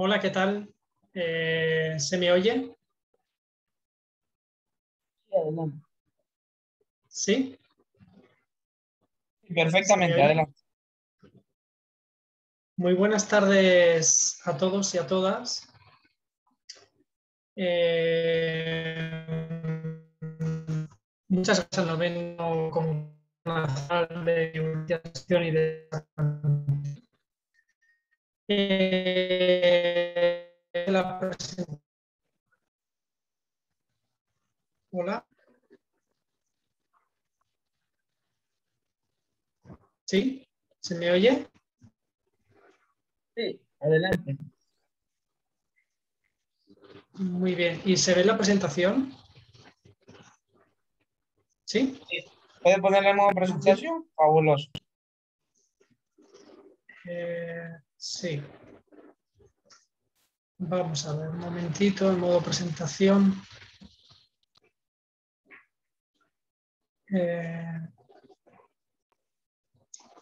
Hola, ¿qué tal? ¿Se me oye? Sí, adelante. ¿Sí? ¿Se me Perfectamente, oye? adelante. Muy buenas tardes a todos y a todas. Eh, Muchas gracias, lo vengo con una sala de investigación y de... La presentación. Hola, ¿sí? ¿Se me oye? Sí, adelante. Muy bien. ¿Y se ve la presentación? ¿Sí? Sí. ¿Puede ponerle modo presentación? Fabuloso. Sí. Vamos a ver un momentito, en modo presentación. Eh,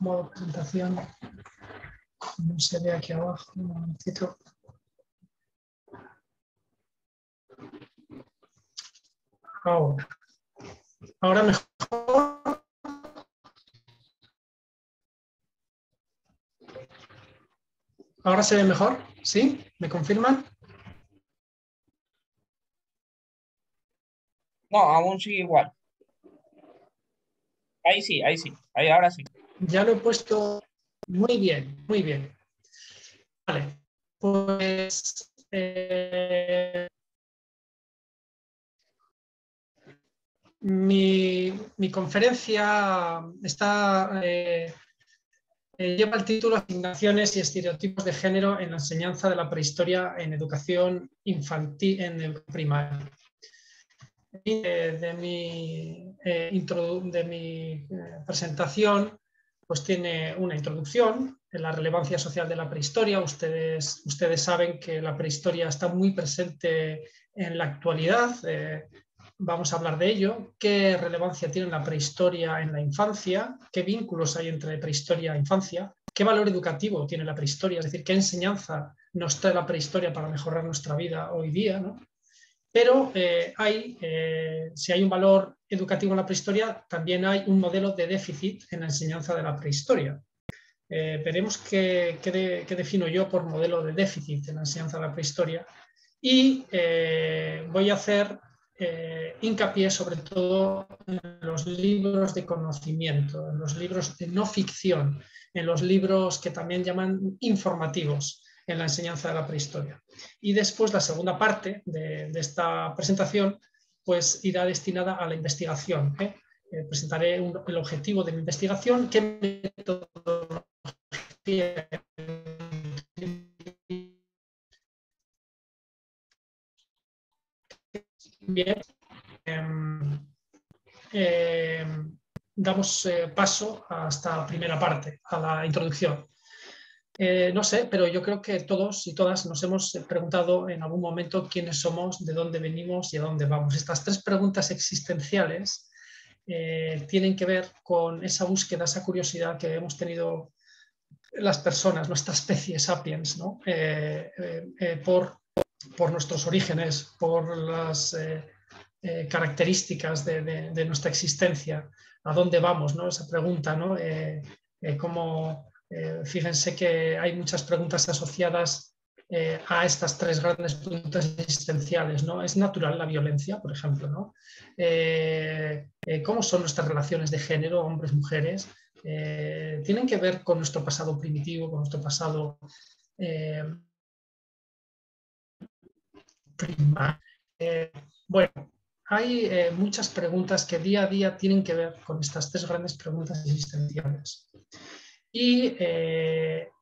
Modo presentación. No se ve aquí abajo. Un momentito. Ahora. Ahora mejor. Ahora se ve mejor. ¿Sí? ¿Me confirman? No, aún sigue igual. Ahí sí, ahí sí. Ahí ahora sí. Ya lo he puesto muy bien, muy bien. Vale. Pues mi conferencia está, lleva el título Asignaciones y estereotipos de género en la enseñanza de la prehistoria en educación infantil, en el primaria. De mi presentación, pues tiene una introducción en la relevancia social de la prehistoria. Ustedes saben que la prehistoria está muy presente en la actualidad. Vamos a hablar de ello. ¿Qué relevancia tiene la prehistoria en la infancia? ¿Qué vínculos hay entre prehistoria e infancia? ¿Qué valor educativo tiene la prehistoria? Es decir, ¿qué enseñanza nos trae la prehistoria para mejorar nuestra vida hoy día, ¿no? Pero si hay un valor educativo en la prehistoria, también hay un modelo de déficit en la enseñanza de la prehistoria. Veremos qué defino yo por modelo de déficit en la enseñanza de la prehistoria. Y voy a hacer hincapié sobre todo en los libros de conocimiento, en los libros de no ficción, en los libros que también llaman informativos en la enseñanza de la prehistoria. Y después la segunda parte de esta presentación pues irá destinada a la investigación. Presentaré el objetivo de mi investigación, qué metodología bien. Eh, Damos paso a esta primera parte, a la introducción. No sé, pero yo creo que todos y todas nos hemos preguntado en algún momento quiénes somos, de dónde venimos y a dónde vamos. Estas tres preguntas existenciales tienen que ver con esa búsqueda, esa curiosidad que hemos tenido las personas, nuestra especie sapiens, ¿no? Por nuestros orígenes, por las características de nuestra existencia, a dónde vamos, ¿no? Esa pregunta, ¿no? Fíjense que hay muchas preguntas asociadas a estas tres grandes preguntas existenciales, ¿no? ¿Es natural la violencia, por ejemplo, ¿no? ¿Cómo son nuestras relaciones de género, hombres, mujeres? Tienen que ver con nuestro pasado primitivo, con nuestro pasado eh, primario. Bueno, hay muchas preguntas que día a día tienen que ver con estas tres grandes preguntas existenciales. Y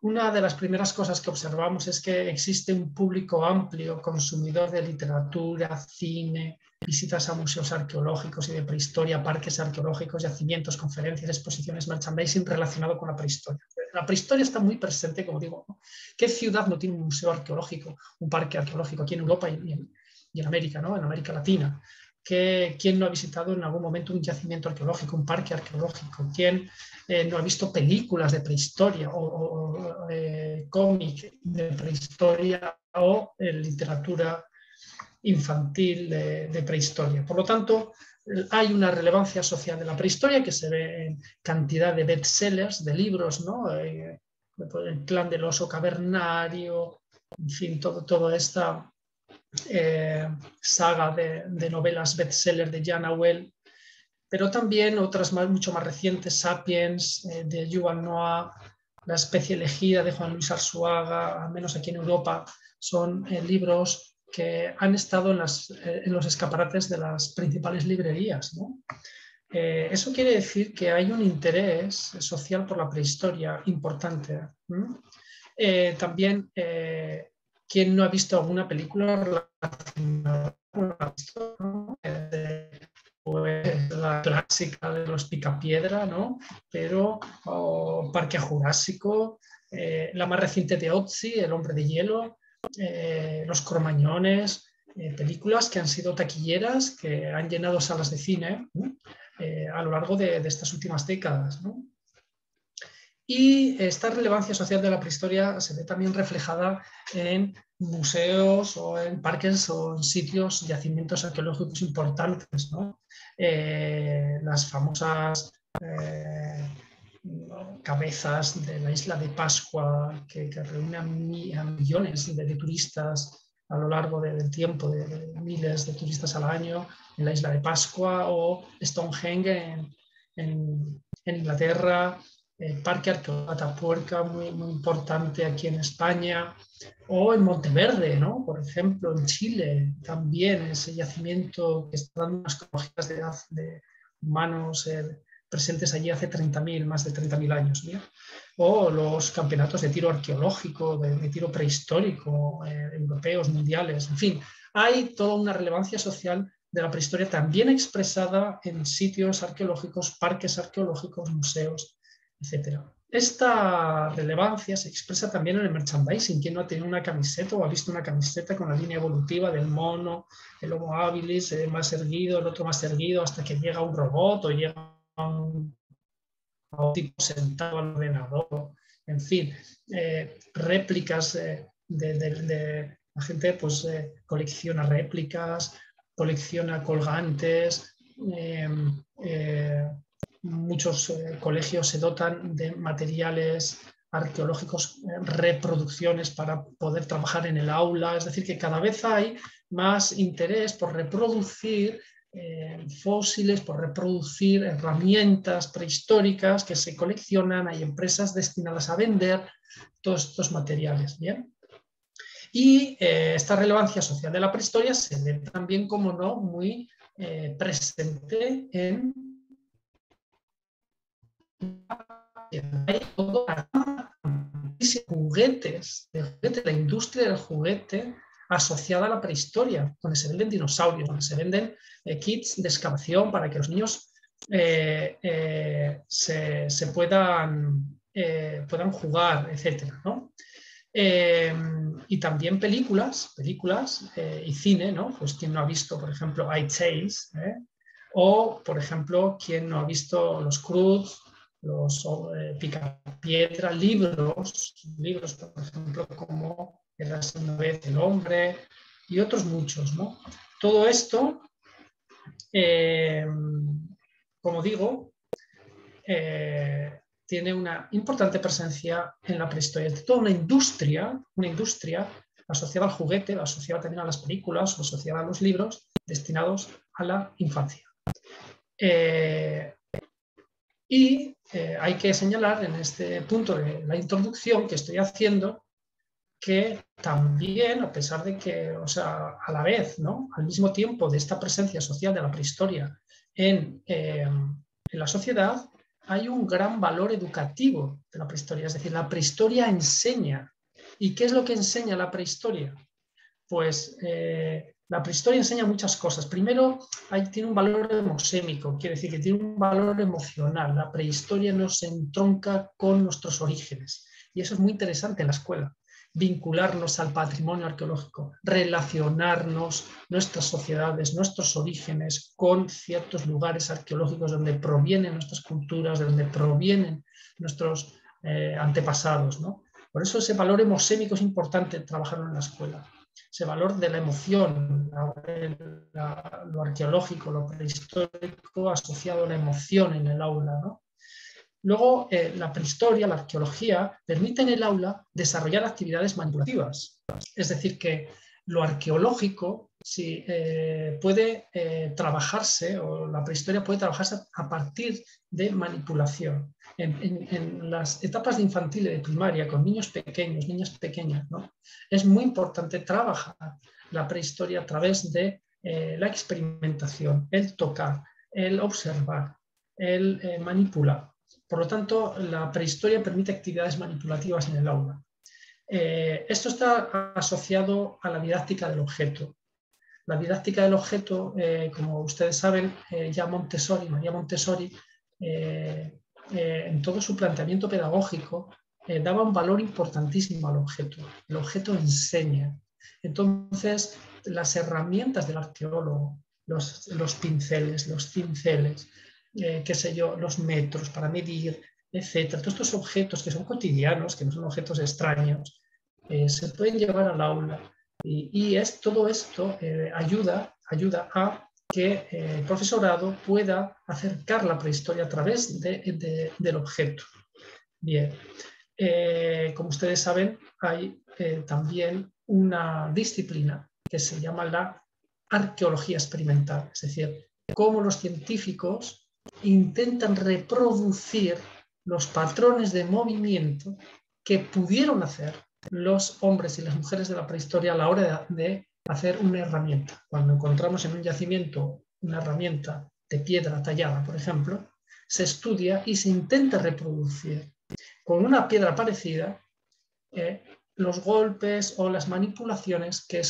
una de las primeras cosas que observamos es que existe un público amplio, consumidor de literatura, cine, visitas a museos arqueológicos y de prehistoria, parques arqueológicos, yacimientos, conferencias, exposiciones, merchandising relacionado con la prehistoria. La prehistoria está muy presente, como digo, ¿no? ¿Qué ciudad no tiene un museo arqueológico, un parque arqueológico aquí en Europa y en América, ¿no? En América Latina? ¿Quién no ha visitado en algún momento un yacimiento arqueológico, un parque arqueológico? ¿Quién no ha visto películas de prehistoria o cómic de prehistoria o literatura infantil de prehistoria. Por lo tanto, hay una relevancia social de la prehistoria que se ve en cantidad de bestsellers, de libros, ¿no? El clan del oso cavernario, en fin, toda esta saga de novelas bestseller de Jan Auel, pero también otras mucho más recientes, Sapiens, de Yuval Noah, La especie elegida de Juan Luis Arzuaga, al menos aquí en Europa, son libros que han estado en los escaparates de las principales librerías, ¿no? Eso quiere decir que hay un interés social por la prehistoria importante. También, ¿quién no ha visto alguna película relacionada con la prehistoria, ¿no? Pues la clásica de los Picapiedra, ¿no? Pero Parque Jurásico, la más reciente de Otzi, El hombre de hielo, Los Cromañones, películas que han sido taquilleras, que han llenado salas de cine a lo largo de estas últimas décadas, ¿no? Y esta relevancia social de la prehistoria se ve también reflejada en museos o en parques o en sitios, yacimientos arqueológicos importantes, ¿no? Las famosas cabezas de la isla de Pascua que reúnen a millones de turistas a lo largo del tiempo, de miles de turistas al año en la isla de Pascua, o Stonehenge en Inglaterra, el Parque Arqueológico Atapuerca, muy importante aquí en España, o en Monteverde, ¿no? Por ejemplo, en Chile, también ese yacimiento que está dando unas cronologías de humanos presentes allí hace más de 30.000 años, ¿no? O los campeonatos de tiro arqueológico, de tiro prehistórico, europeos, mundiales, en fin, hay toda una relevancia social de la prehistoria también expresada en sitios arqueológicos, parques arqueológicos, museos, etc. Esta relevancia se expresa también en el merchandising. ¿Quién no ha tenido una camiseta o ha visto una camiseta con la línea evolutiva del mono, el Homo habilis, más erguido, el otro más erguido, hasta que llega un robot o llega a un tipo sentado al ordenador? En fin, réplicas la gente pues colecciona réplicas, colecciona colgantes, muchos colegios se dotan de materiales arqueológicos, reproducciones para poder trabajar en el aula, es decir, que cada vez hay más interés por reproducir fósiles, por reproducir herramientas prehistóricas que se coleccionan, hay empresas destinadas a vender todos estos materiales, ¿bien? Y esta relevancia social de la prehistoria se ve también, como no, muy presente en juguetes, la industria del juguete asociada a la prehistoria, donde se venden dinosaurios, donde se venden kits de excavación para que los niños se puedan jugar, etc., ¿no? Y también películas y cine, ¿no? Pues quien no ha visto, por ejemplo, iTales, o, por ejemplo, quien no ha visto Los Cruz, los Picapiedra, libros, por ejemplo, como Érase una vez el hombre, y otros muchos, ¿no? Todo esto, como digo, tiene una importante presencia en la prehistoria. Es toda una industria asociada al juguete, asociada también a las películas, asociada a los libros, destinados a la infancia. Hay que señalar en este punto de la introducción que estoy haciendo que también, a pesar de que, o sea, a la vez, ¿no? Al mismo tiempo de esta presencia social de la prehistoria en la sociedad, hay un gran valor educativo de la prehistoria. Es decir, la prehistoria enseña. ¿Y qué es lo que enseña la prehistoria? Pues la prehistoria enseña muchas cosas. Primero, tiene un valor hemosémico, quiere decir que tiene un valor emocional. La prehistoria nos entronca con nuestros orígenes. Y eso es muy interesante en la escuela. Vincularnos al patrimonio arqueológico, relacionarnos nuestras sociedades, nuestros orígenes con ciertos lugares arqueológicos donde provienen nuestras culturas, de donde provienen nuestros antepasados, ¿no? Por eso ese valor hemosémico es importante trabajarlo en la escuela. Ese valor de la emoción, lo arqueológico, lo prehistórico asociado a la emoción en el aula, ¿no? Luego, la prehistoria, la arqueología, permite en el aula desarrollar actividades manipulativas. Es decir, que lo arqueológico puede trabajarse, o la prehistoria puede trabajarse a partir de manipulación. En las etapas de infantil y de primaria, con niños pequeños, niñas pequeñas, ¿no? Es muy importante trabajar la prehistoria a través de la experimentación, el tocar, el observar, el manipular. Por lo tanto, la prehistoria permite actividades manipulativas en el aula. Esto está asociado a la didáctica del objeto. La didáctica del objeto, como ustedes saben, María Montessori, en todo su planteamiento pedagógico, daba un valor importantísimo al objeto. El objeto enseña. Entonces, las herramientas del arqueólogo, los pinceles, los cinceles, qué sé yo, los metros para medir, etcétera. Todos estos objetos que son cotidianos, que no son objetos extraños, se pueden llevar al aula. Y todo esto ayuda a que el profesorado pueda acercar la prehistoria a través del objeto. Bien, como ustedes saben, hay también una disciplina que se llama la arqueología experimental, es decir, cómo los científicos intentan reproducir los patrones de movimiento que pudieron hacer los hombres y las mujeres de la prehistoria a la hora de hacer una herramienta. Cuando encontramos en un yacimiento una herramienta de piedra tallada, por ejemplo, se estudia y se intenta reproducir con una piedra parecida los golpes o las manipulaciones que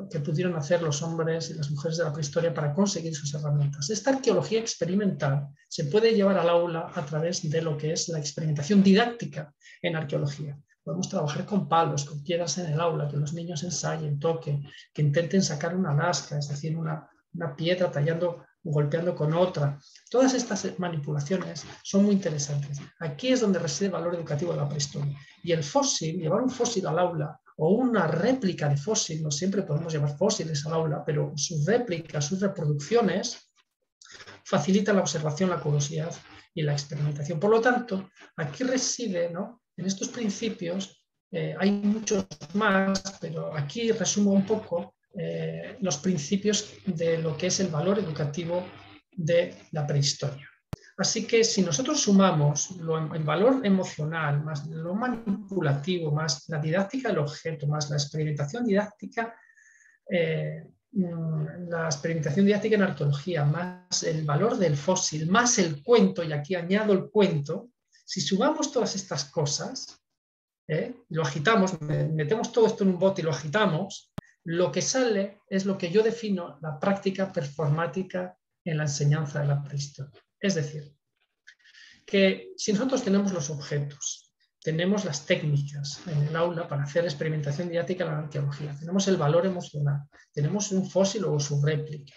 que pudieron hacer los hombres y las mujeres de la prehistoria para conseguir sus herramientas. Esta arqueología experimental se puede llevar al aula a través de lo que es la experimentación didáctica en arqueología. Podemos trabajar con palos, con piedras en el aula, que los niños ensayen, toquen, que intenten sacar una lasca, es decir, una piedra tallando, golpeando con otra. Todas estas manipulaciones son muy interesantes. Aquí es donde reside el valor educativo de la prehistoria. Y el fósil, llevar un fósil al aula o una réplica de fósil, no siempre podemos llevar fósiles al aula, pero sus réplicas, sus reproducciones, facilitan la observación, la curiosidad y la experimentación. Por lo tanto, aquí reside, ¿no? En estos principios, hay muchos más, pero aquí resumo un poco los principios de lo que es el valor educativo de la prehistoria. Así que si nosotros sumamos el valor emocional, más lo manipulativo, más la didáctica del objeto, más la experimentación didáctica, en arqueología, más el valor del fósil, más el cuento, y aquí añado el cuento, si sumamos todas estas cosas, lo agitamos, metemos todo esto en un bote y lo agitamos, lo que sale es lo que yo defino la práctica performática en la enseñanza de la prehistoria. Es decir, que si nosotros tenemos los objetos, tenemos las técnicas en el aula para hacer experimentación didáctica en la arqueología, tenemos el valor emocional, tenemos un fósil o su réplica,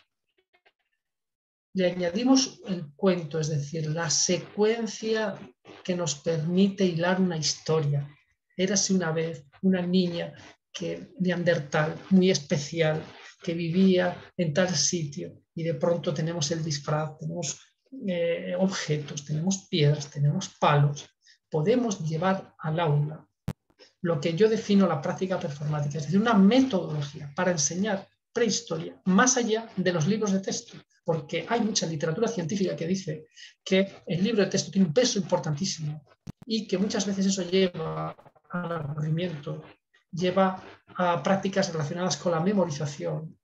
le añadimos el cuento, es decir, la secuencia que nos permite hilar una historia. Érase una vez una niña neandertal, muy especial, que vivía en tal sitio, y de pronto tenemos el disfraz, tenemos objetos, tenemos piedras, tenemos palos. Podemos llevar al aula lo que yo defino la práctica performática, es decir, una metodología para enseñar prehistoria más allá de los libros de texto, porque hay mucha literatura científica que dice que el libro de texto tiene un peso importantísimo y que muchas veces eso lleva al aburrimiento, lleva a prácticas relacionadas con la memorización,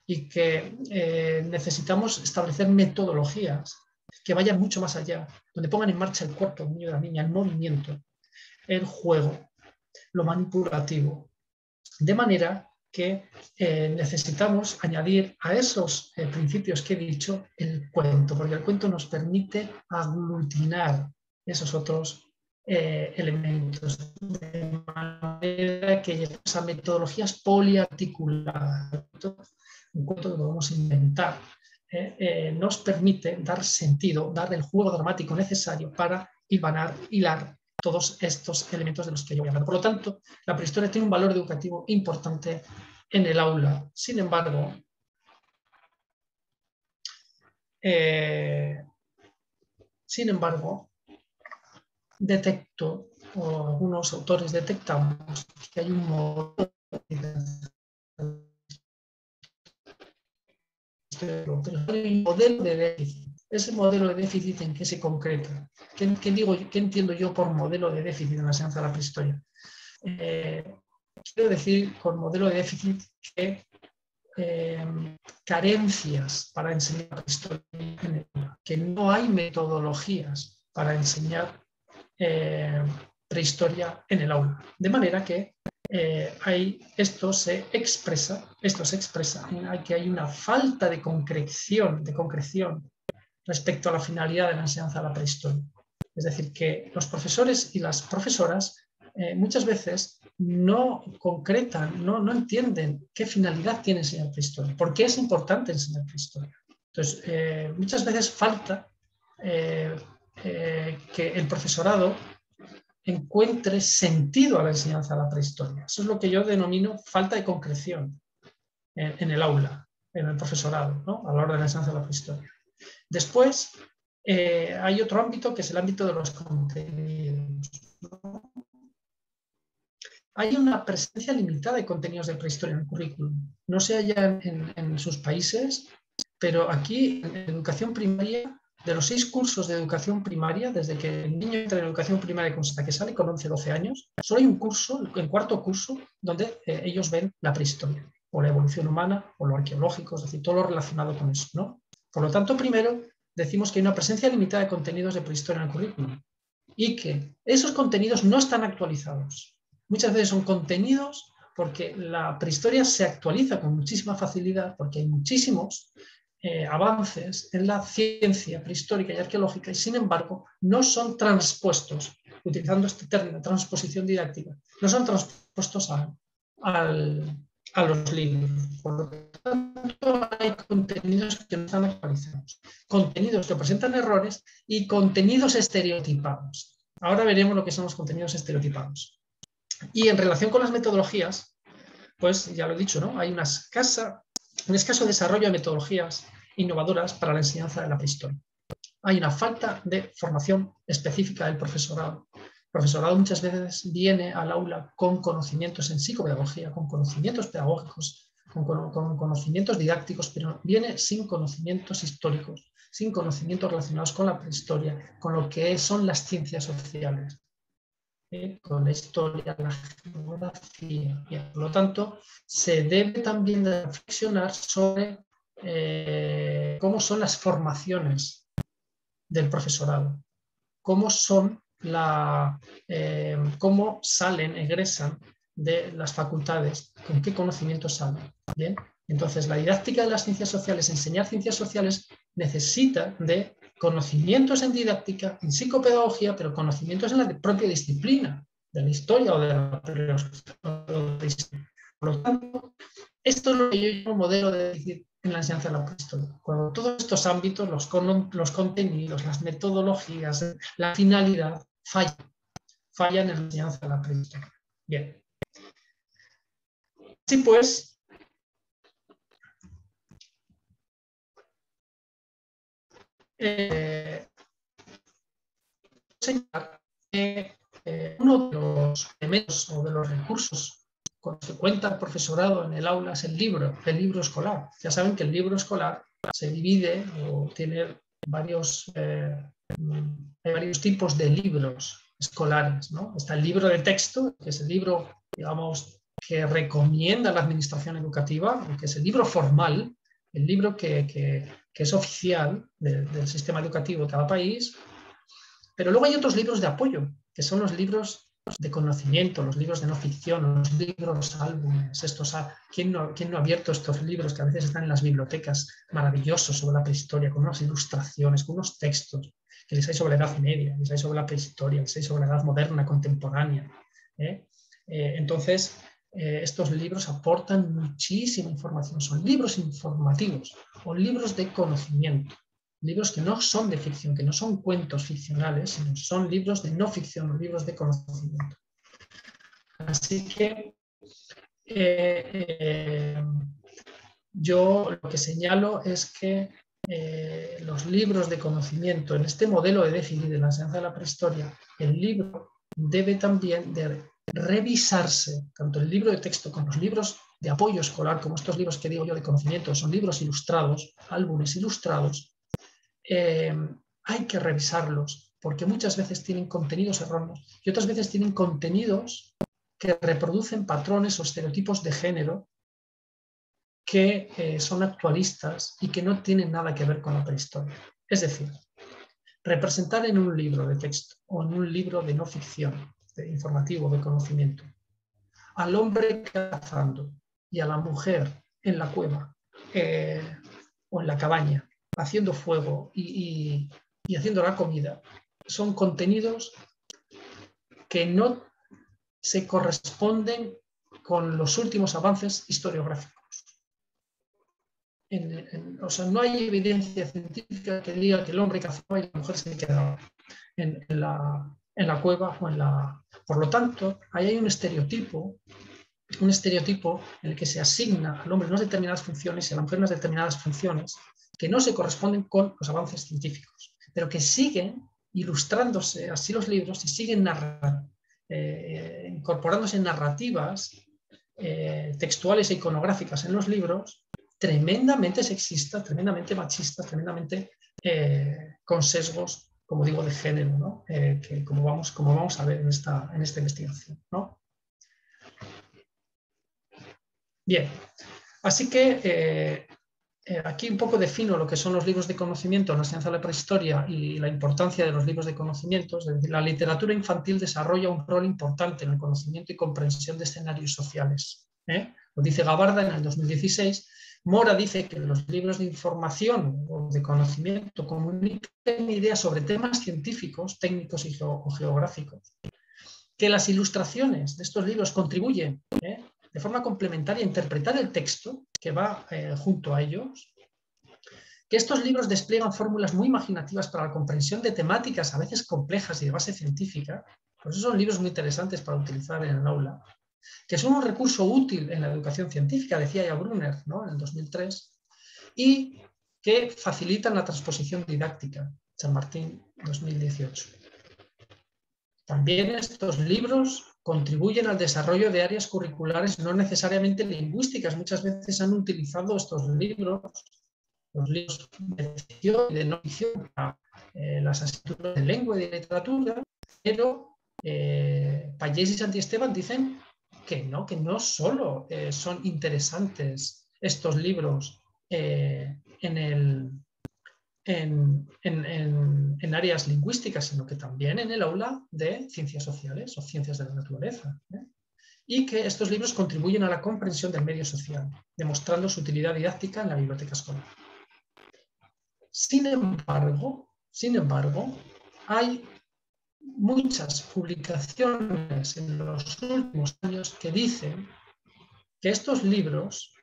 y que necesitamos establecer metodologías que vayan mucho más allá, donde pongan en marcha el cuerpo del niño y de la niña, el movimiento, el juego, lo manipulativo, de manera que necesitamos añadir a esos principios que he dicho el cuento, porque el cuento nos permite aglutinar esos otros elementos, de manera que llegamos a metodologías poliarticuladas. Un cuento que podemos inventar nos permite dar sentido, dar el juego dramático necesario para hilar todos estos elementos de los que yo voy a hablar. Por lo tanto, la prehistoria tiene un valor educativo importante en el aula. Sin embargo, detecto, o algunos autores detectamos, que hay un modelo de déficit. Ese modelo de déficit, ¿en qué se concreta? ¿Qué entiendo yo por modelo de déficit en la enseñanza de la prehistoria? Quiero decir con modelo de déficit que carencias para enseñar la prehistoria, que no hay metodologías para enseñar prehistoria en el aula. De manera que esto se expresa en que hay una falta de concreción respecto a la finalidad de la enseñanza de la prehistoria. Es decir, que los profesores y las profesoras muchas veces no concretan, no entienden qué finalidad tiene enseñar prehistoria, por qué es importante enseñar prehistoria. Entonces, muchas veces falta que el profesorado encuentre sentido a la enseñanza de la prehistoria. Eso es lo que yo denomino falta de concreción en el aula, en el profesorado, ¿no? A la hora de la enseñanza de la prehistoria. Después, hay otro ámbito que es el ámbito de los contenidos, ¿no? Hay una presencia limitada de contenidos de prehistoria en el currículum. No sé allá en sus países, pero aquí en educación primaria, de los 6 cursos de educación primaria, desde que el niño entra en educación primaria hasta que sale con 11, 12 años, solo hay un curso, el cuarto curso, donde ellos ven la prehistoria, o la evolución humana, o lo arqueológico, es decir, todo lo relacionado con eso, ¿no? Por lo tanto, primero, decimos que hay una presencia limitada de contenidos de prehistoria en el currículum y que esos contenidos no están actualizados. Muchas veces son contenidos porque la prehistoria se actualiza con muchísima facilidad, porque hay muchísimos avances en la ciencia prehistórica y arqueológica y, sin embargo, no son transpuestos, utilizando este término, transposición didáctica, no son transpuestos a los libros. Por lo tanto, hay contenidos que no están actualizados, contenidos que presentan errores y contenidos estereotipados. Ahora veremos lo que son los contenidos estereotipados. Y en relación con las metodologías, pues ya lo he dicho, ¿no? Hay un escaso desarrollo de metodologías innovadoras para la enseñanza de la prehistoria. Hay una falta de formación específica del profesorado. El profesorado muchas veces viene al aula con conocimientos en psicopedagogía, con conocimientos pedagógicos, con conocimientos didácticos, pero viene sin conocimientos históricos, sin conocimientos relacionados con la prehistoria, con lo que son las ciencias sociales. Con la historia, la geografía. Por lo tanto, se debe también reflexionar sobre cómo son las formaciones del profesorado, cómo salen, egresan de las facultades, con qué conocimientos salen. ¿Bien? Entonces, la didáctica de las ciencias sociales, enseñar ciencias sociales, necesita de conocimientos en didáctica, en psicopedagogía, pero conocimientos en la propia disciplina, de la historia o de la prehistoria. Por lo tanto, esto es lo que yo llamo modelo de déficit en la enseñanza de la prehistoria. Cuando todos estos ámbitos, los contenidos, las metodologías, la finalidad, fallan en la enseñanza de la prehistoria. Bien. Así pues, uno de los elementos o de los recursos con los que cuenta el profesorado en el aula es el libro escolar. Ya saben que el libro escolar se divide o tiene varios tipos de libros escolares, ¿no? Está el libro de texto, que es el libro, digamos, que recomienda la administración educativa, que es el libro formal, el libro que es oficial del sistema educativo de cada país. Pero luego hay otros libros de apoyo, que son los libros de conocimiento, los libros de no ficción, los libros álbumes. ¿Quién no ha abierto estos libros que a veces están en las bibliotecas, maravillosos, sobre la prehistoria, con unas ilustraciones, con unos textos que les hay sobre la Edad Media, les hay sobre la prehistoria, les hay sobre la Edad Moderna, contemporánea? Entonces, estos libros aportan muchísima información. Son libros informativos o libros de conocimiento. libros que no son de ficción, que no son cuentos ficcionales, sino son libros de no ficción, libros de conocimiento. Así que yo lo que señalo es que los libros de conocimiento, en este modelo de definir de la enseñanza de la prehistoria, el libro debe también de revisarse, tanto el libro de texto como los libros de apoyo escolar, como estos libros que digo yo de conocimiento, son libros ilustrados, álbumes ilustrados, hay que revisarlos, porque muchas veces tienen contenidos erróneos y otras veces tienen contenidos que reproducen patrones o estereotipos de género que son actualistas y que no tienen nada que ver con la prehistoria. Es decir, representar en un libro de texto o en un libro de no ficción, de informativo, de conocimiento, al hombre cazando y a la mujer en la cueva o en la cabaña, haciendo fuego y haciendo la comida, son contenidos que no se corresponden con los últimos avances historiográficos. O sea, no hay evidencia científica que diga que el hombre cazaba y la mujer se quedaba en la cueva o en la... Por lo tanto, ahí hay un estereotipo en el que se asigna al hombre unas determinadas funciones y a la mujer unas determinadas funciones que no se corresponden con los avances científicos, pero que siguen ilustrándose así los libros y siguen incorporándose en narrativas textuales e iconográficas en los libros, tremendamente sexistas, tremendamente machistas, tremendamente con sesgos, como digo, de género, ¿no? Que como vamos a ver en esta investigación, ¿no? Bien, así que aquí un poco defino lo que son los libros de conocimiento en la enseñanza de la prehistoria y la importancia de los libros de conocimiento. Es decir, la literatura infantil desarrolla un rol importante en el conocimiento y comprensión de escenarios sociales. Lo dice Gabarda en el 2016. Mora dice que los libros de información o de conocimiento comunican ideas sobre temas científicos, técnicos o geográficos. Que las ilustraciones de estos libros contribuyen de forma complementaria a interpretar el texto que va junto a ellos, que estos libros despliegan fórmulas muy imaginativas para la comprensión de temáticas a veces complejas y de base científica, por eso son libros muy interesantes para utilizar en el aula, que son un recurso útil en la educación científica, decía ya Brunner, ¿no? En el 2003, y que facilitan la transposición didáctica, San Martín 2018. También estos libros contribuyen al desarrollo de áreas curriculares no necesariamente lingüísticas. Muchas veces han utilizado estos libros, los libros de ficción y de no ficción, para las asignaturas de lengua y de literatura, pero Pallés y Santiesteban dicen que no solo son interesantes estos libros en áreas lingüísticas, sino que también en el aula de ciencias sociales o ciencias de la naturaleza. Y que estos libros contribuyen a la comprensión del medio social, demostrando su utilidad didáctica en la biblioteca escolar. Sin embargo, hay muchas publicaciones en los últimos años que dicen que estos libros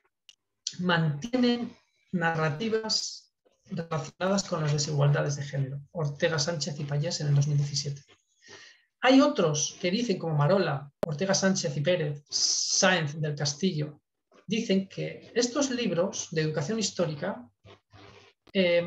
mantienen narrativas relacionadas con las desigualdades de género. Ortega Sánchez y Pallés en el 2017. Hay otros que dicen, como Marola, Ortega Sánchez y Pérez, Sáenz del Castillo, dicen que estos libros de educación histórica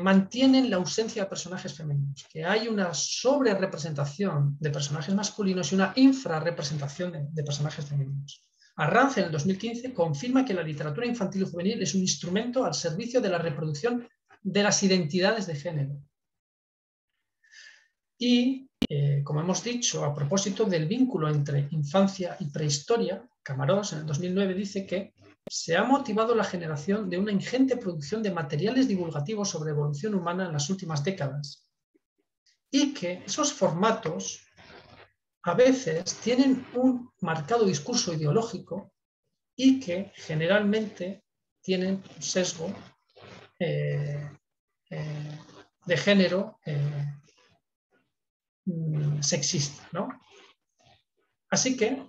mantienen la ausencia de personajes femeninos, que hay una sobrerepresentación de personajes masculinos y una infrarrepresentación de personajes femeninos. Arranz, en el 2015, confirma que la literatura infantil y juvenil es un instrumento al servicio de la reproducción de las identidades de género. Y, como hemos dicho, a propósito del vínculo entre infancia y prehistoria, Camarós, en el 2009, dice que se ha motivado la generación de una ingente producción de materiales divulgativos sobre evolución humana en las últimas décadas y que esos formatos a veces tienen un marcado discurso ideológico y que generalmente tienen un sesgo de género sexista, ¿no? Así que,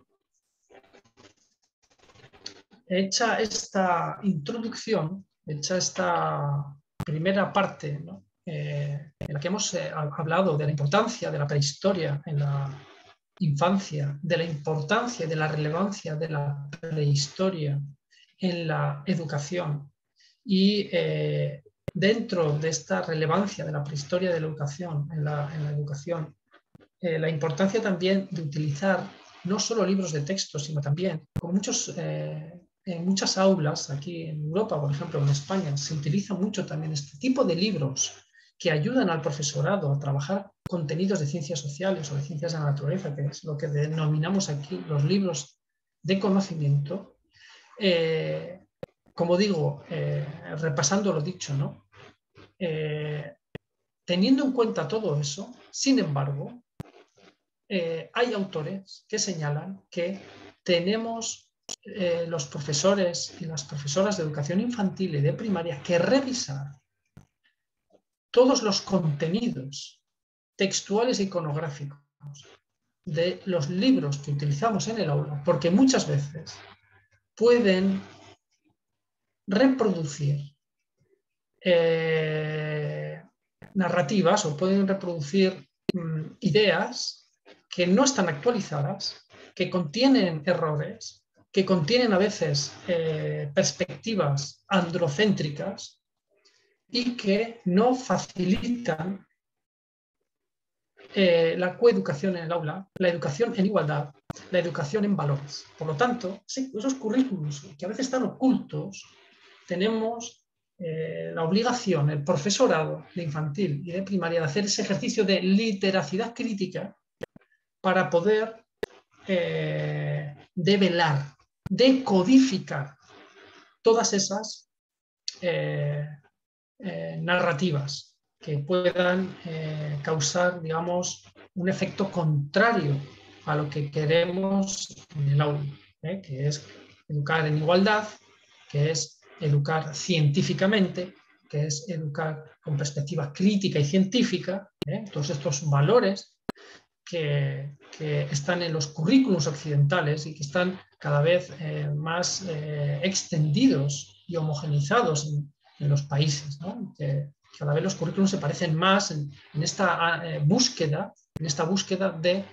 hecha esta introducción, hecha esta primera parte, ¿no?, en la que hemos hablado de la importancia de la prehistoria en la infancia, de la importancia y de la relevancia de la prehistoria en la educación y dentro de esta relevancia de la prehistoria de la educación en la educación, la importancia también de utilizar no solo libros de texto, sino también, como en muchas aulas, aquí en Europa, por ejemplo, en España, se utiliza mucho también este tipo de libros que ayudan al profesorado a trabajar contenidos de ciencias sociales o de ciencias de la naturaleza, que es lo que denominamos aquí los libros de conocimiento. Como digo, repasando lo dicho, ¿no? Teniendo en cuenta todo eso, sin embargo, hay autores que señalan que tenemos los profesores y las profesoras de educación infantil y de primaria que revisar todos los contenidos textuales e iconográficos de los libros que utilizamos en el aula, porque muchas veces pueden reproducir narrativas o pueden reproducir ideas que no están actualizadas, que contienen errores, que contienen a veces perspectivas androcéntricas y que no facilitan la coeducación en el aula, la educación en igualdad, la educación en valores. Por lo tanto, sí, esos currículos que a veces están ocultos, tenemos la obligación, el profesorado de infantil y de primaria, de hacer ese ejercicio de literacidad crítica para poder develar, decodificar todas esas narrativas que puedan causar, digamos, un efecto contrario a lo que queremos en el aula, que es educar en igualdad, que es educar científicamente, que es educar con perspectiva crítica y científica, todos estos valores que están en los currículos occidentales y que están cada vez más extendidos y homogenizados en los países, ¿no? Que cada vez los currículos se parecen más en esta búsqueda de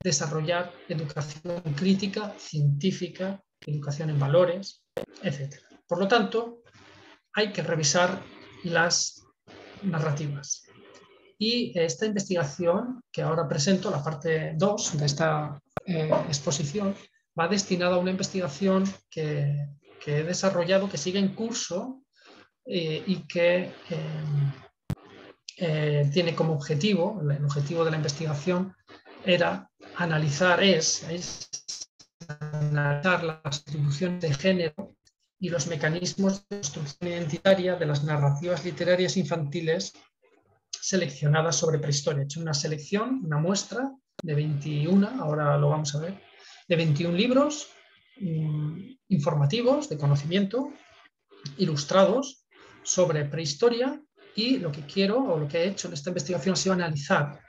desarrollar educación crítica, científica, educación en valores, etc. Por lo tanto, hay que revisar las narrativas. Y esta investigación que ahora presento, la parte 2 de esta exposición, va destinada a una investigación que he desarrollado, que sigue en curso y que tiene como objetivo, el objetivo de la investigación era analizar las atribuciones de género y los mecanismos de construcción identitaria de las narrativas literarias infantiles seleccionadas sobre prehistoria. He hecho una selección, una muestra de 21, ahora lo vamos a ver, de 21 libros informativos de conocimiento, ilustrados sobre prehistoria, y lo que quiero o lo que he hecho en esta investigación ha sido analizar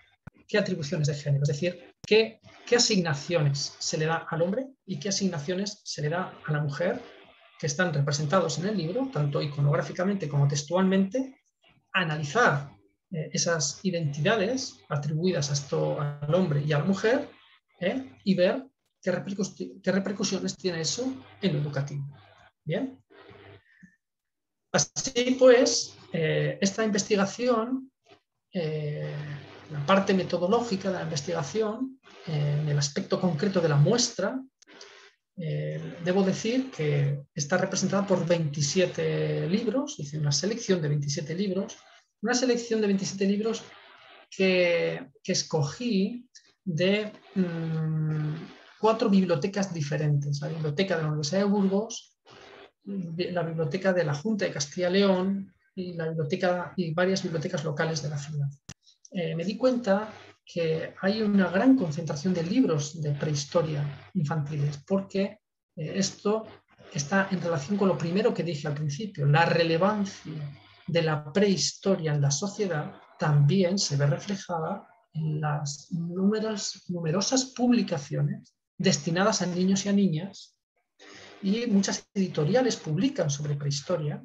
qué atribuciones de género, es decir, qué asignaciones se le da al hombre y qué asignaciones se le da a la mujer, que están representados en el libro, tanto iconográficamente como textualmente, analizar esas identidades atribuidas al hombre y a la mujer y ver qué repercusiones tiene eso en lo educativo. Bien. Así pues, esta investigación, la parte metodológica de la investigación, en el aspecto concreto de la muestra, debo decir que está representada por 27 libros, hice una selección de 27 libros, que escogí de 4 bibliotecas diferentes. La biblioteca de la Universidad de Burgos, la biblioteca de la Junta de Castilla y León y varias bibliotecas locales de la ciudad. Me di cuenta que hay una gran concentración de libros de prehistoria infantiles, porque esto está en relación con lo primero que dije al principio. La relevancia de la prehistoria en la sociedad también se ve reflejada en las numerosas publicaciones destinadas a niños y a niñas, y muchas editoriales publican sobre prehistoria,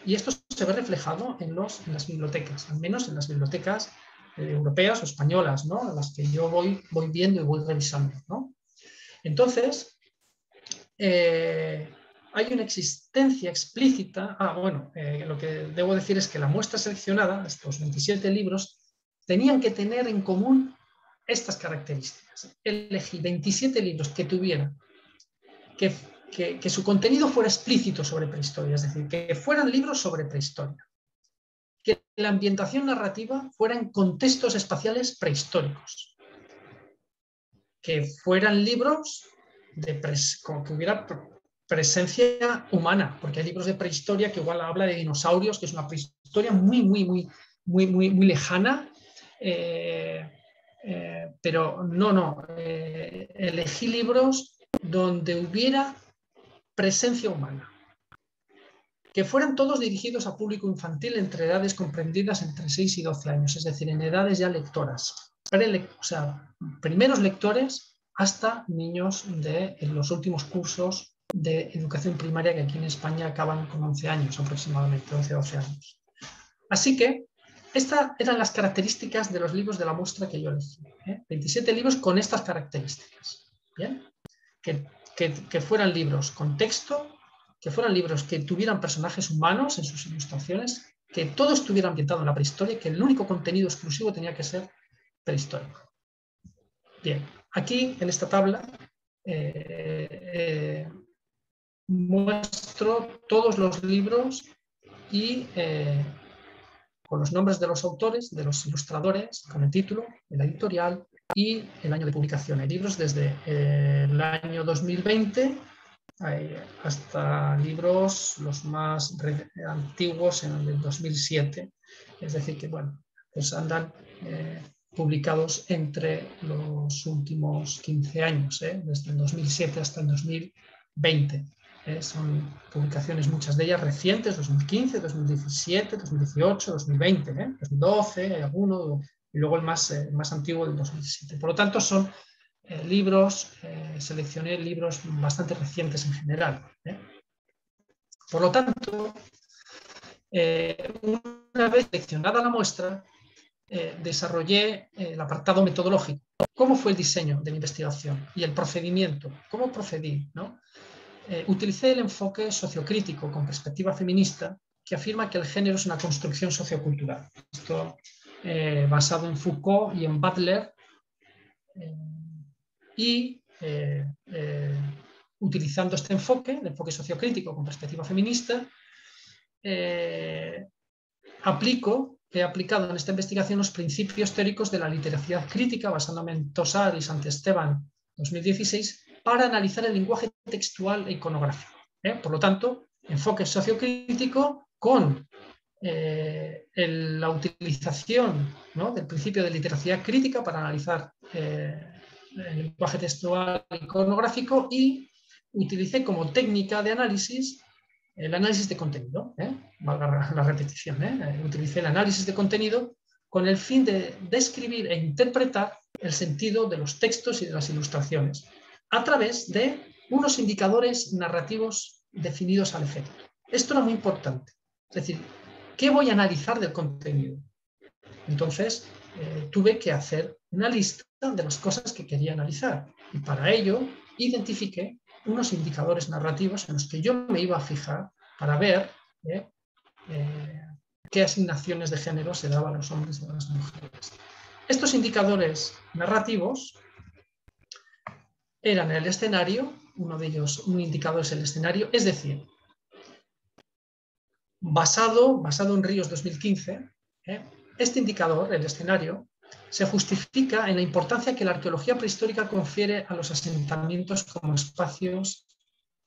Y esto se ve reflejado en las bibliotecas, al menos en las bibliotecas europeas o españolas, ¿no? Las que yo voy viendo y voy revisando, ¿no? Entonces, hay una existencia explícita. Lo que debo decir es que la muestra seleccionada, estos 27 libros, tenían que tener en común estas características. Elegí 27 libros que tuvieran, que su contenido fuera explícito sobre prehistoria, es decir, que fueran libros sobre prehistoria, que la ambientación narrativa fuera en contextos espaciales prehistóricos, que fueran libros con que hubiera presencia humana, porque hay libros de prehistoria que igual habla de dinosaurios, que es una prehistoria muy lejana, pero no, elegí libros donde hubiera presencia humana, que fueran todos dirigidos a público infantil entre edades comprendidas entre 6 y 12 años, es decir, en edades ya lectoras, o sea, primeros lectores hasta niños de los últimos cursos de educación primaria, que aquí en España acaban con 11 años aproximadamente, 11-12 años. Así que estas eran las características de los libros de la muestra que yo elegí. 27 libros con estas características. ¿Bien? Que fueran libros con texto, que fueran libros que tuvieran personajes humanos en sus ilustraciones, que todo estuviera ambientado en la prehistoria, que el único contenido exclusivo tenía que ser prehistórico. Bien, aquí en esta tabla muestro todos los libros y con los nombres de los autores, de los ilustradores, con el título, la editorial y el año de publicación. Hay libros desde el año 2020 hasta libros los más antiguos en el 2007. Es decir, que bueno, pues andan publicados entre los últimos 15 años, desde el 2007 hasta el 2020. Son publicaciones, muchas de ellas recientes, 2015, 2017, 2018, 2020, 2012, hay alguno, y luego el más antiguo del 2007. Por lo tanto, son libros, seleccioné libros bastante recientes en general. Por lo tanto, una vez seleccionada la muestra, desarrollé el apartado metodológico. ¿Cómo fue el diseño de mi investigación y el procedimiento? ¿Cómo procedí? ¿No? Utilicé el enfoque sociocrítico con perspectiva feminista, que afirma que el género es una construcción sociocultural. Esto basado en Foucault y en Butler, y utilizando este enfoque, el enfoque sociocrítico con perspectiva feminista, he aplicado en esta investigación los principios teóricos de la literatura crítica, basándome en Tosar y Santesteban 2016, para analizar el lenguaje textual e iconográfico. Por lo tanto, enfoque sociocrítico con la utilización, ¿no?, del principio de literatura crítica para analizar el lenguaje textual e iconográfico, y utilicé como técnica de análisis el análisis de contenido, valga la repetición, utilicé el análisis de contenido con el fin de describir e interpretar el sentido de los textos y de las ilustraciones a través de unos indicadores narrativos definidos al efecto. Esto era muy importante. Es decir, ¿qué voy a analizar del contenido? Entonces, tuve que hacer una lista de las cosas que quería analizar, y para ello identifiqué unos indicadores narrativos en los que yo me iba a fijar para ver qué asignaciones de género se daban a los hombres y a las mujeres. Estos indicadores narrativos eran el escenario, uno de ellos, un indicador es el escenario, es decir, basado en Ríos 2015, este indicador, el escenario, se justifica en la importancia que la arqueología prehistórica confiere a los asentamientos como espacios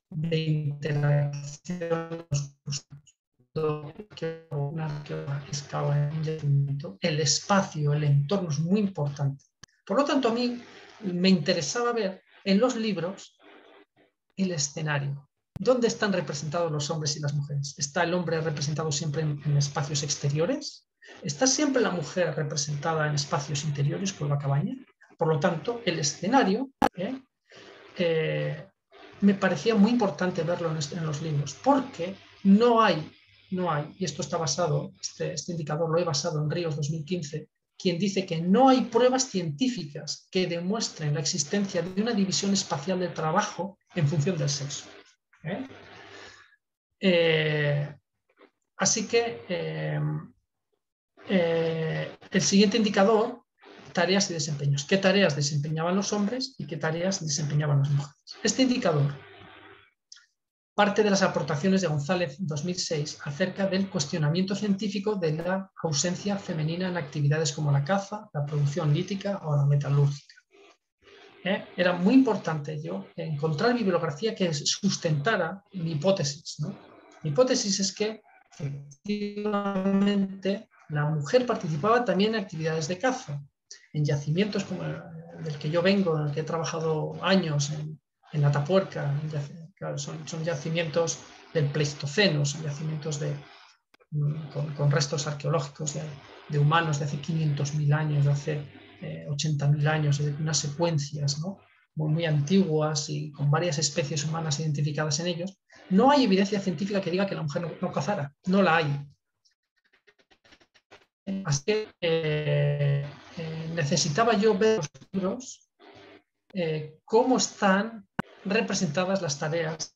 de interacción. El espacio, el entorno es muy importante. Por lo tanto, a mí me interesaba ver en los libros el escenario. ¿Dónde están representados los hombres y las mujeres? ¿Está el hombre representado siempre en espacios exteriores? ¿Está siempre la mujer representada en espacios interiores por la cabaña? Por lo tanto, el escenario me parecía muy importante verlo en los libros, porque no hay no hay, y esto está basado, este indicador lo he basado en Ríos 2015, quien dice que no hay pruebas científicas que demuestren la existencia de una división espacial del trabajo en función del sexo. Así que el siguiente indicador, tareas y desempeños. ¿Qué tareas desempeñaban los hombres y qué tareas desempeñaban las mujeres? Este indicador parte de las aportaciones de González en 2006 acerca del cuestionamiento científico de la ausencia femenina en actividades como la caza, la producción lítica o la metalúrgica. Era muy importante yo encontrar bibliografía que sustentara mi hipótesis, ¿no? Mi hipótesis es que efectivamente la mujer participaba también en actividades de caza, en yacimientos como el del que yo vengo, en el que he trabajado años, en Atapuerca. Claro, son yacimientos del Pleistoceno, son yacimientos con restos arqueológicos de humanos de hace 500.000 años, de hace 80.000 años, de unas secuencias, ¿no?, muy antiguas y con varias especies humanas identificadas en ellos. No hay evidencia científica que diga que la mujer no cazara, no la hay. Así que necesitaba yo ver los libros, cómo están representadas las tareas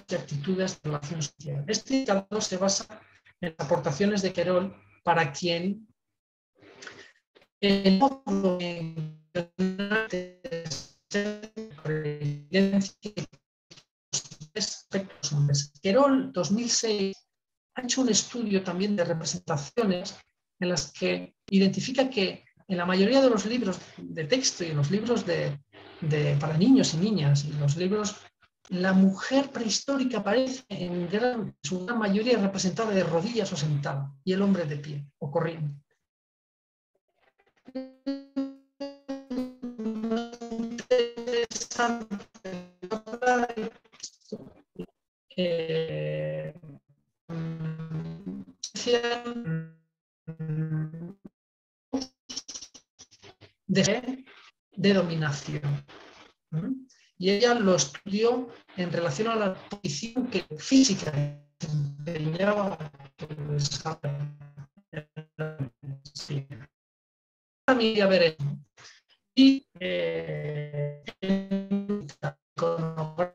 y actitudes de relación social. Este indicador se basa en las aportaciones de Querol, para quien el modo en aspectos hombres. Querol 2006 ha hecho un estudio también de representaciones en las que identifica que en la mayoría de los libros de texto y en los libros para niños y niñas, y los libros, la mujer prehistórica aparece en su gran mayoría representada de rodillas o sentada, y el hombre de pie o corriendo. De dominación. Y ella lo estudió en relación a la posición que física desempeñaba y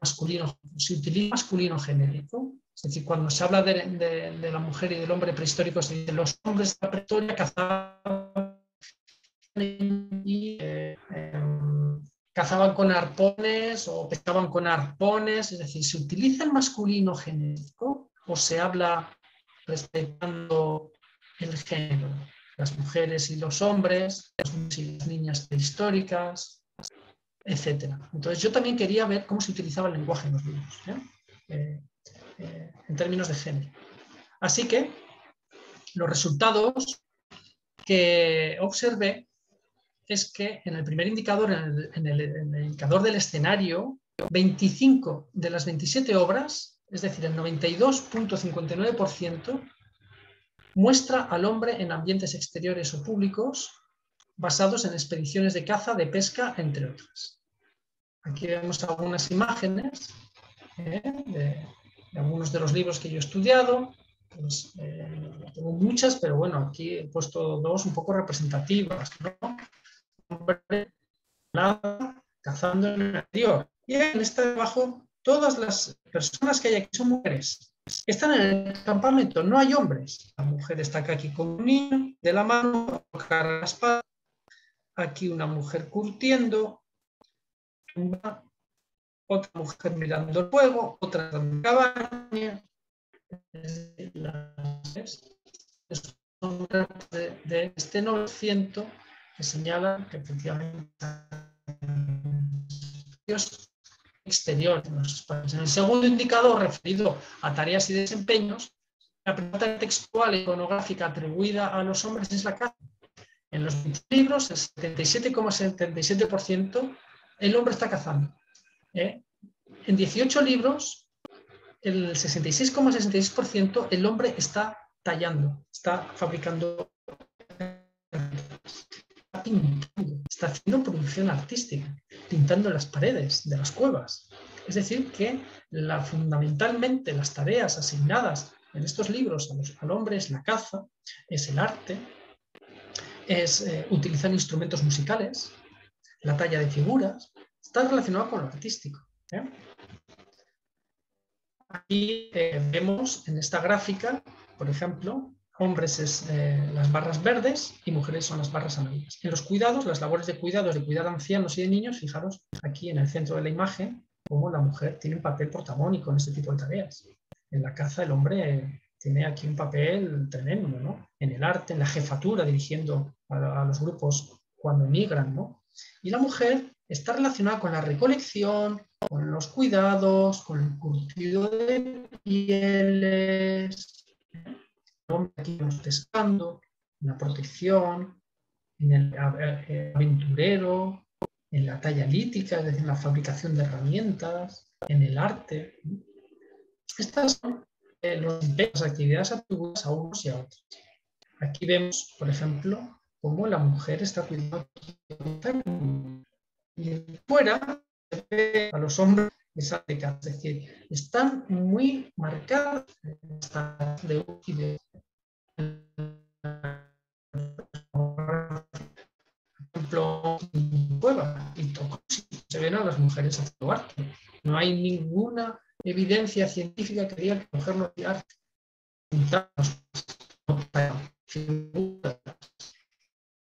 masculino, se utiliza masculino genérico, es decir, cuando se habla de la mujer y del hombre prehistórico, se dice los hombres de la prehistoria cazaban y cazaban con arpones o pescaban con arpones, es decir, ¿se utiliza el masculino genérico o se habla respetando el género? Las mujeres y los hombres, las niñas y las niñas prehistóricas, etc. Entonces yo también quería ver cómo se utilizaba el lenguaje en los libros, en términos de género. Así que los resultados que observé es que en el primer indicador, en el indicador del escenario, 25 de las 27 obras, es decir, el 92.59%, muestra al hombre en ambientes exteriores o públicos basados en expediciones de caza, de pesca, entre otras. Aquí vemos algunas imágenes de algunos de los libros que yo he estudiado. Pues, tengo muchas, pero bueno, aquí he puesto dos un poco representativas, ¿no? Hombre cazando en el exterior. Y en esta de abajo, todas las personas que hay aquí son mujeres. Están en el campamento, no hay hombres. La mujer está aquí con un niño de la mano, carga la espada. Aquí una mujer curtiendo, otra mujer mirando el fuego, otra en la cabaña. De este 900 que señalan que efectivamente exterior en los espacios. En el segundo indicador, referido a tareas y desempeños, la pregunta textual e iconográfica atribuida a los hombres es la caza. En los libros, el 77,77% el hombre está cazando. En 18 libros, el 66,66% el hombre está tallando, está fabricando, está pintando, está haciendo producción artística. pintando las paredes de las cuevas. Es decir, que fundamentalmente las tareas asignadas en estos libros al hombre es la caza, es el arte, es utilizar instrumentos musicales, la talla de figuras, está relacionado con lo artístico. Aquí vemos en esta gráfica, por ejemplo, hombres es las barras verdes y mujeres son las barras amarillas. En los cuidados, las labores de cuidados, de cuidar a ancianos y de niños, fijaros aquí en el centro de la imagen, cómo la mujer tiene un papel protagónico en este tipo de tareas. En la caza el hombre tiene aquí un papel tremendo, ¿no? En el arte, en la jefatura, dirigiendo a los grupos cuando emigran, ¿no? Y la mujer está relacionada con la recolección, con los cuidados, con el curtido de pieles, el hombre aquí pescando, en la protección, en el aventurero, en la talla lítica, es decir, en la fabricación de herramientas, en el arte. Estas son las actividades atribuidas a unos y a otros. Aquí vemos, por ejemplo, cómo la mujer está cuidando y fuera se ve a los hombres esa década, es decir, están muy marcadas de por ejemplo, cueva y se ven a las mujeres haciendo arte. No hay ninguna evidencia científica que diga que la mujer no hace arte.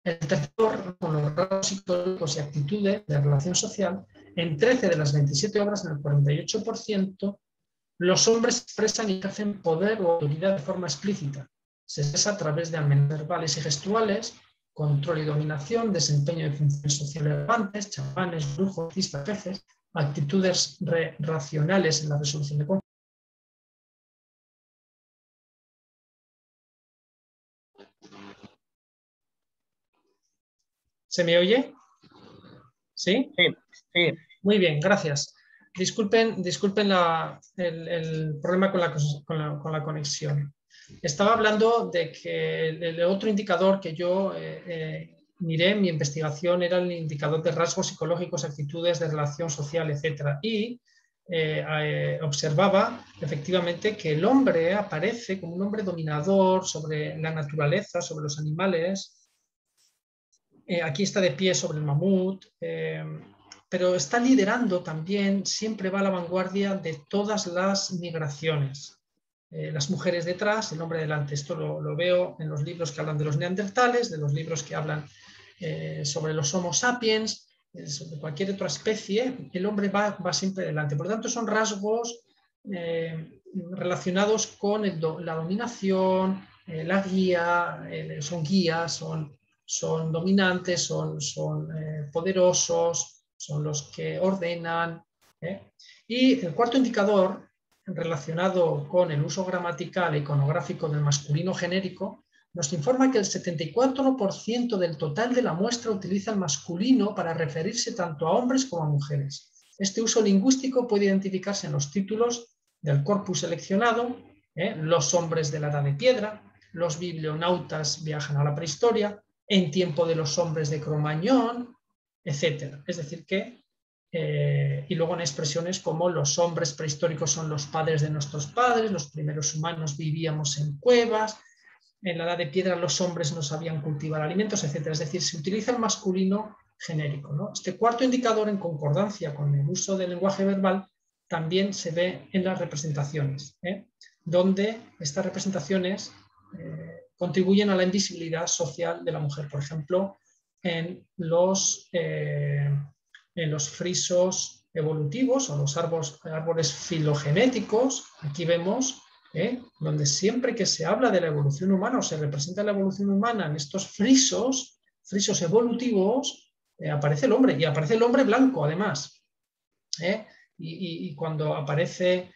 El tercer, con los rasgos psicológicos y actitudes de relación social, en 13 de las 27 obras, en el 48%, los hombres expresan y ejercen poder o autoridad de forma explícita. Se expresa a través de amenazas verbales y gestuales, control y dominación, desempeño de funciones sociales relevantes, chamanes, brujos, artistas, jefes, actitudes racionales en la resolución de conflictos. ¿Se me oye? ¿Sí? Sí, sí. Muy bien, gracias. Disculpen el problema con la conexión. Estaba hablando de que el otro indicador que yo miré en mi investigación era el indicador de rasgos psicológicos, actitudes de relación social, etc. Y observaba efectivamente que el hombre aparece como un hombre dominador sobre la naturaleza, sobre los animales. Aquí está de pie sobre el mamut, pero está liderando también, siempre va a la vanguardia de todas las migraciones. Las mujeres detrás, el hombre delante. Esto lo veo en los libros que hablan de los neandertales, de los libros que hablan sobre los homo sapiens, sobre cualquier otra especie. El hombre va siempre delante. Por lo tanto, son rasgos relacionados con la dominación, la guía, son guías, son dominantes, son poderosos, son los que ordenan. Y el cuarto indicador, relacionado con el uso gramatical e iconográfico del masculino genérico, nos informa que el 74% del total de la muestra utiliza el masculino para referirse tanto a hombres como a mujeres. Este uso lingüístico puede identificarse en los títulos del corpus seleccionado, los hombres de la Edad de Piedra, los biblionautas viajan a la prehistoria, en tiempo de los hombres de Cromañón, etc. Es decir que, y luego en expresiones como los hombres prehistóricos son los padres de nuestros padres, los primeros humanos vivíamos en cuevas, en la Edad de Piedra los hombres no sabían cultivar alimentos, etc. Es decir, se utiliza el masculino genérico, ¿no? Este cuarto indicador, en concordancia con el uso del lenguaje verbal, también se ve en las representaciones, donde estas representaciones contribuyen a la invisibilidad social de la mujer. Por ejemplo, en los frisos evolutivos o los árboles filogenéticos, aquí vemos donde siempre que se habla de la evolución humana o se representa la evolución humana en estos frisos evolutivos, aparece el hombre, y aparece el hombre blanco además. Y cuando aparece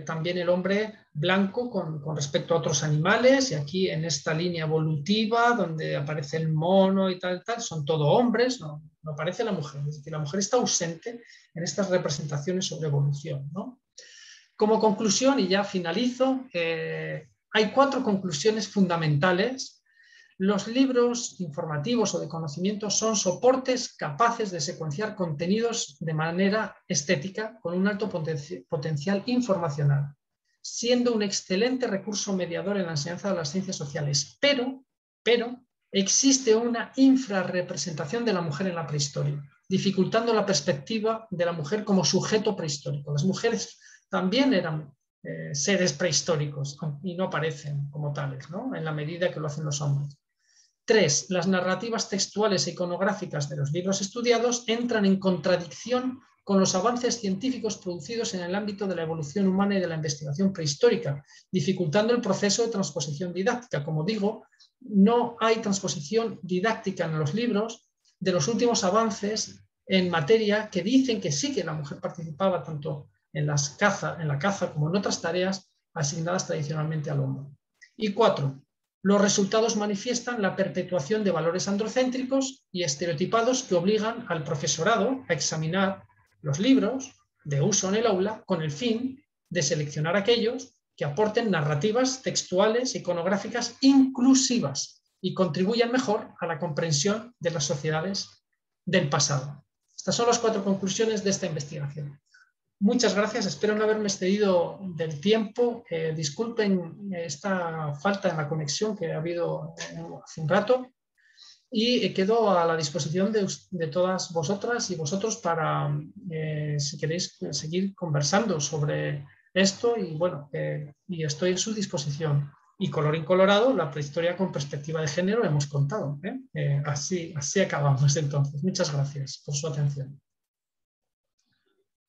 también el hombre blanco con respecto a otros animales, y aquí en esta línea evolutiva donde aparece el mono y tal, son todo hombres, no aparece la mujer. Es decir, la mujer está ausente en estas representaciones sobre evolución, ¿no? Como conclusión, y ya finalizo, hay 4 conclusiones fundamentales. Los libros informativos o de conocimiento son soportes capaces de secuenciar contenidos de manera estética con un alto potencial informacional, siendo un excelente recurso mediador en la enseñanza de las ciencias sociales. Pero existe una infrarrepresentación de la mujer en la prehistoria, dificultando la perspectiva de la mujer como sujeto prehistórico. Las mujeres también eran seres prehistóricos y no aparecen como tales, ¿no? En la medida que lo hacen los hombres. 3. Las narrativas textuales e iconográficas de los libros estudiados entran en contradicción con los avances científicos producidos en el ámbito de la evolución humana y de la investigación prehistórica, dificultando el proceso de transposición didáctica. Como digo, no hay transposición didáctica en los libros de los últimos avances en materia que dicen que sí que la mujer participaba tanto en la caza como en otras tareas asignadas tradicionalmente al hombre. Y 4. Los resultados manifiestan la perpetuación de valores androcéntricos y estereotipados que obligan al profesorado a examinar los libros de uso en el aula con el fin de seleccionar aquellos que aporten narrativas textuales, iconográficas inclusivas y contribuyan mejor a la comprensión de las sociedades del pasado. Estas son las 4 conclusiones de esta investigación. Muchas gracias, espero no haberme excedido del tiempo. Disculpen esta falta en la conexión que ha habido hace un rato y quedo a la disposición de todas vosotras y vosotros para, si queréis, seguir conversando sobre esto y bueno, y estoy en su disposición. Y colorín colorado, la prehistoria con perspectiva de género hemos contado. Así acabamos entonces. Muchas gracias por su atención.